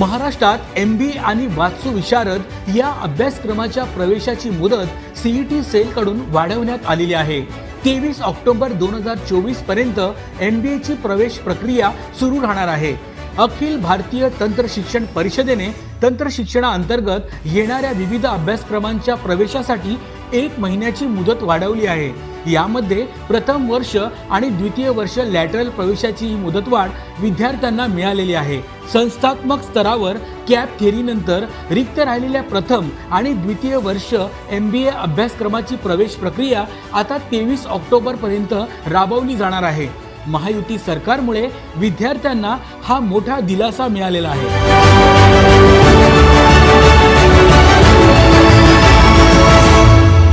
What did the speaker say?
महाराष्ट्रात MBA आणि वास्तू विशारद या अभ्यासक्रमाच्या प्रवेशाची मुदत CET सेलकडून वाढवण्यात आलेली आहे। 23 ऑक्टोबर 2024 पर्यंत MBA ची प्रवेश प्रक्रिया सुरू राहणार आहे। अखिल भारतीय तंत्र शिक्षण परिषदेने तंत्र शिक्षणाअंतर्गत येणाऱ्या विविध अभ्यासक्रमांच्या प्रवेशासाठी 1 महिन्याची मुदत वाढवली आहे। यामध्ये प्रथम वर्ष आणि द्वितीय वर्ष लॅटरल प्रवेशाची मुदतवाढ विद्यार्थ्यांना मिळालेली आहे। संस्थात्मक स्तरावर कॅप थेअरीनंतर रिक्त राहिलेल्या प्रथम आणि द्वितीय वर्ष MBA अभ्यासक्रमाची प्रवेश प्रक्रिया आता 23 ऑक्टोबर पर्यंत राबवली जाणार आहे। महायुती सरकारमुळे विद्यार्थ्यांना हा मोठा दिलासा मिळालेला आहे।